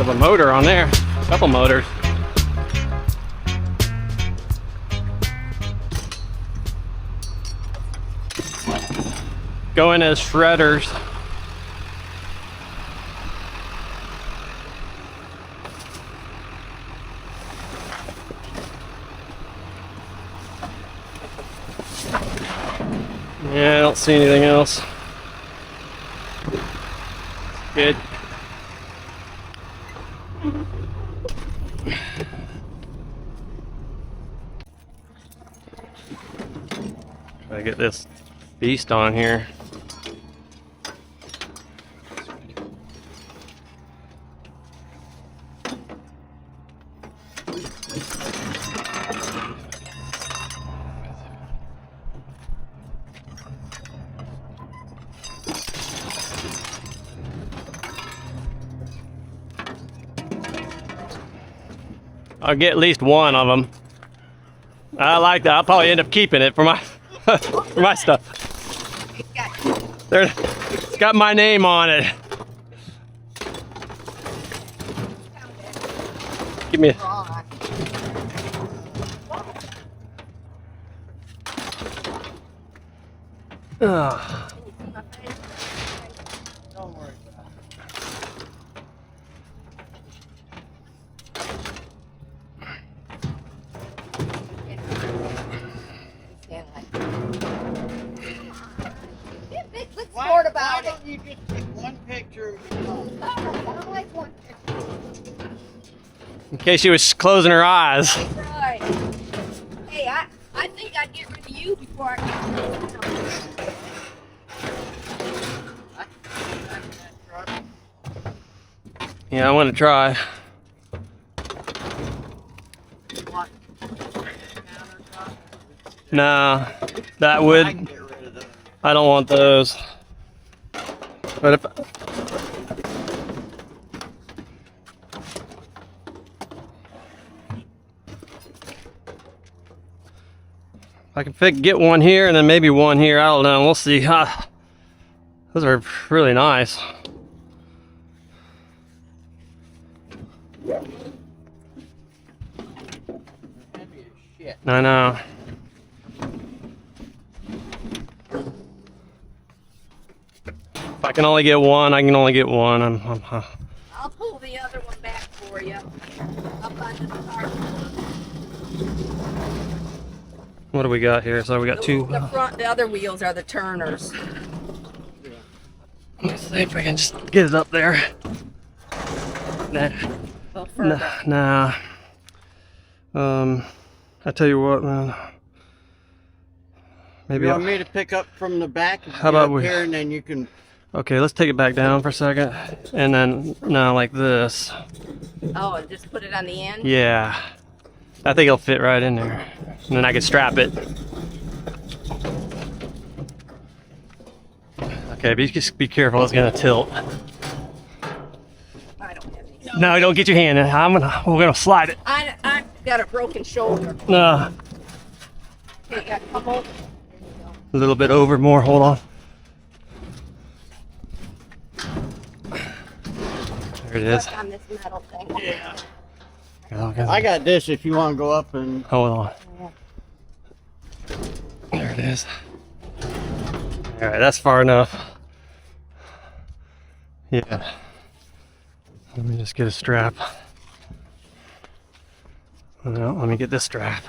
of a motor on there. A couple motors. Going as shredders. Yeah, I don't see anything else. Good. Try to get this beast on here. I'll get at least one of them. I like that. I'll probably end up keeping it for my for my stuff. There, it's got my name on it. Give me a... Ugh. Don't worry about it. Why don't you just take one picture? In case she was closing her eyes. Right. Hey, I think I'd get rid of you before I Yeah, I want to try. Nah, that would... I don't want those. But if... I can get one here and then maybe one here. I don't know. We'll see. Those are really nice. I know. If I can only get one, I can only get one. I'll pull the other one back for you. Up onto the car. What do we got here? So we got two. The other wheels are the turners. Let's see if we can just get it up there. Nah. I tell you what, man. Maybe you want me to pick up from the back? How about we? Here and then you can. Okay, let's take it back down for a second, and then no, like this. Oh, and just put it on the end. Yeah, I think it'll fit right in there, and then I can strap it. Okay, just be careful. It's gonna tilt. I don't have any. No, don't get your hand in. We're gonna slide it. I got a broken shoulder. No. Okay, come over. A little bit over, more. Hold on. There it is. On this metal thing. Yeah. Okay. I got this if you want to go up and. Hold on. There it is. All right, that's far enough. Yeah. Let me just get a strap. Well, let me get this strap.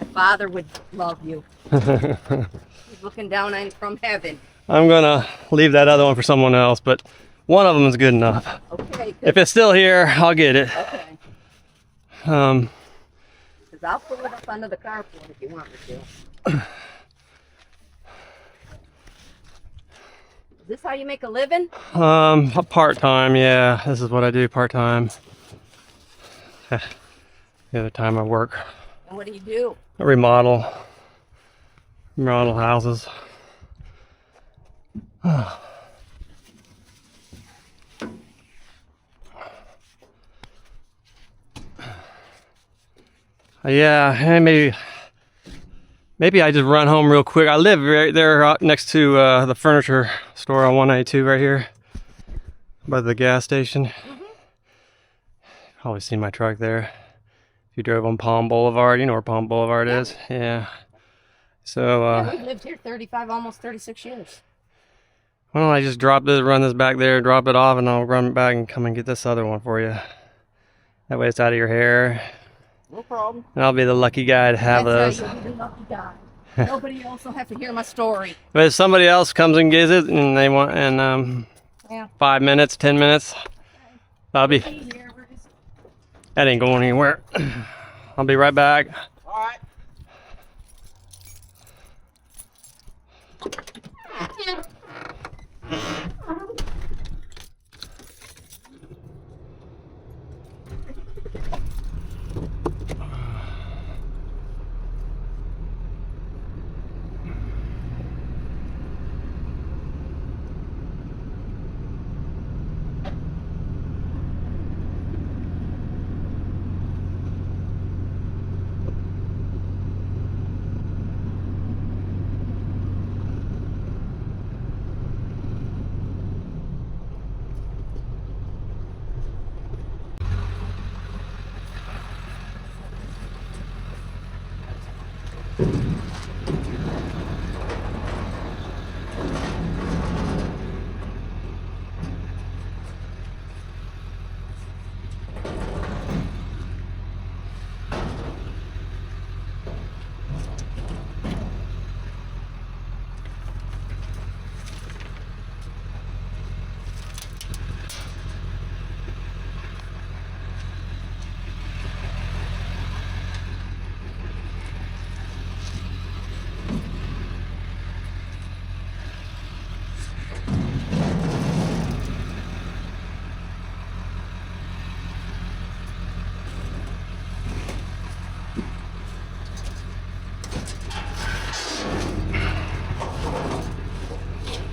My father would love you. He's looking down on from heaven. I'm gonna leave that other one for someone else, but one of them is good enough. Okay. If it's still here, I'll get it. Okay. Um. Because I'll pull it up under the carport if you want me to. Is this how you make a living? Part-time, yeah. This is what I do part-time. The other time I work. And what do you do? I remodel houses. Yeah, and maybe I just run home real quick. I live right there next to the furniture store on 192 right here. By the gas station. Probably seen my truck there. If you drove on Palm Boulevard, you know where Palm Boulevard is. Yeah. So, Yeah, we've lived here 35, almost 36 years. why don't I just run this back there, drop it off, and I'll run it back and come and get this other one for you. That way it's out of your hair. No problem. And I'll be the lucky guy to have That's those. right, you'll be the lucky guy. Nobody else will have to hear my story. But if somebody else comes and gets it and they want, and Yeah. 5 minutes, 10 minutes, I'll be, Here, we're just- that ain't going anywhere. I'll be right back. All right.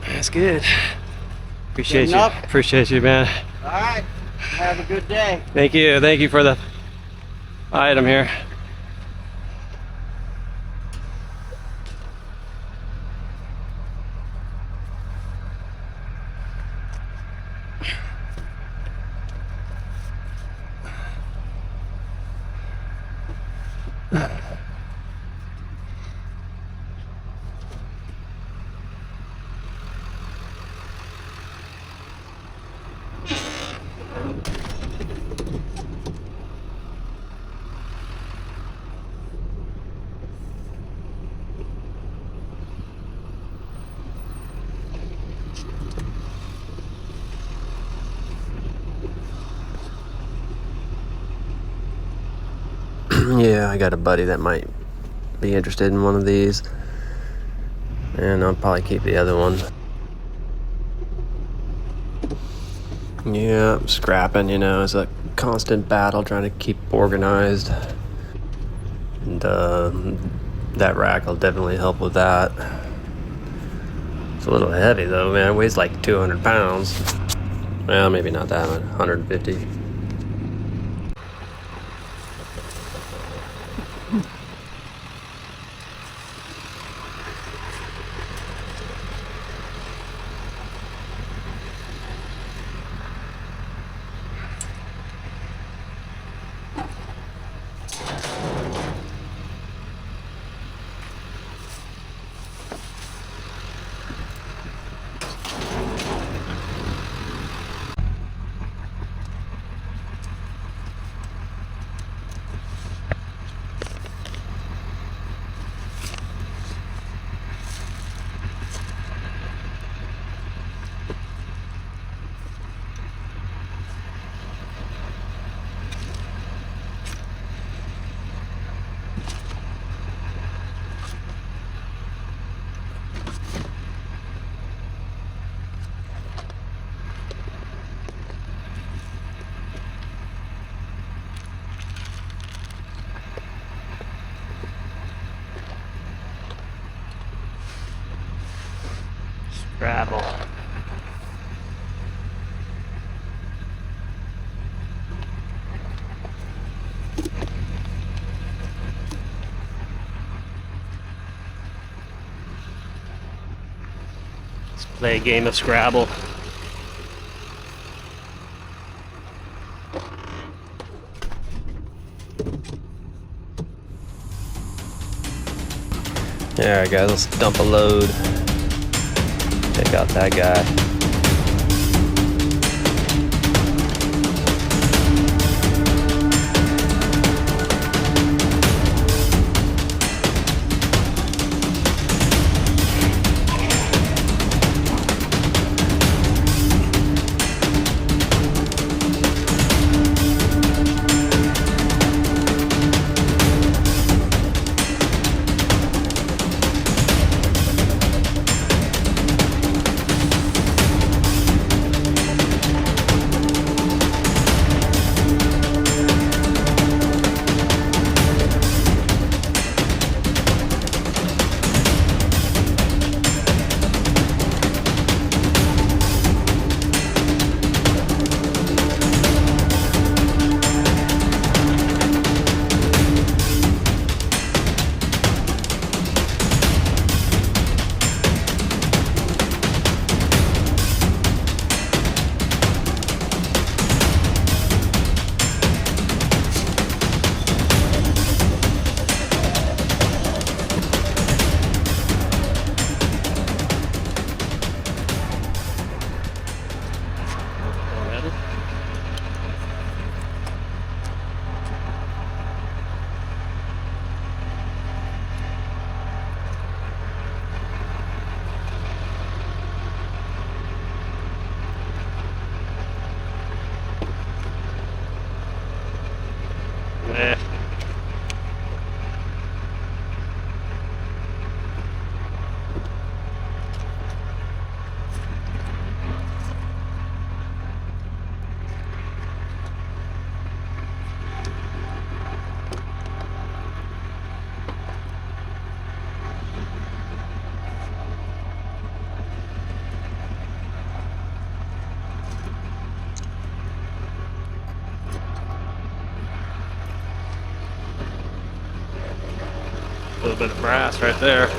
That's good. Appreciate Good you. enough? Appreciate you, man. All right. Have a good day. Thank you. Thank you for the item here. Yeah, I got a buddy that might be interested in one of these, and I'll probably keep the other one. Yeah, scrapping, you know, is a constant battle trying to keep organized, and that rack will definitely help with that. It's a little heavy though, man. It weighs like 200 pounds. Well, maybe not that much, 150. Scrabble. Let's play a game of Scrabble. Alright guys, let's dump a load. Check out that guy. A little bit of brass right there.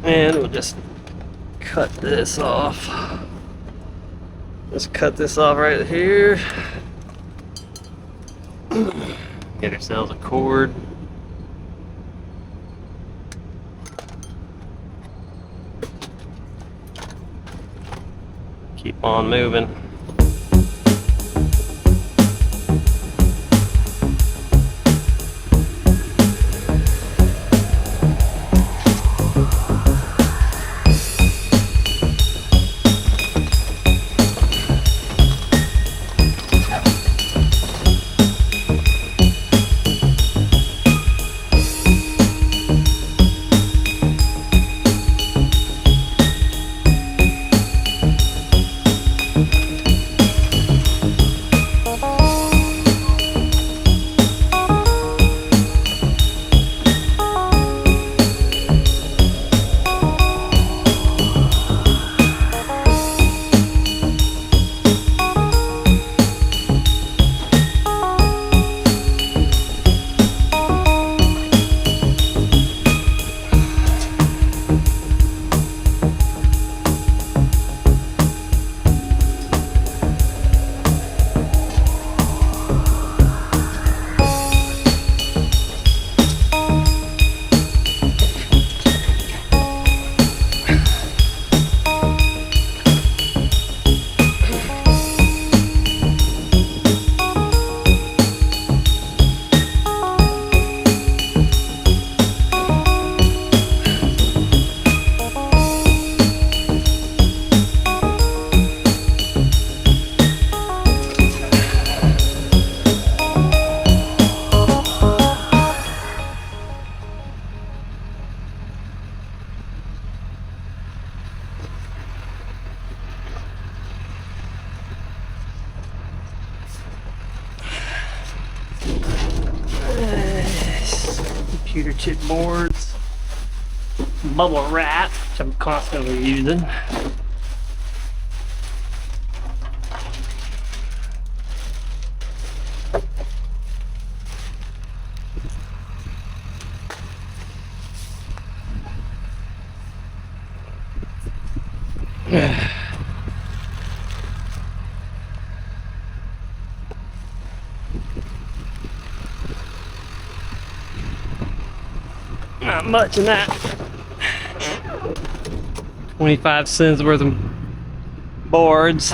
And we'll just cut this off. Just cut this off right here. Get ourselves a cord. Keep on moving. Computer chip boards, bubble wrap, which I'm constantly using. Not much in that. 25 cents worth of boards.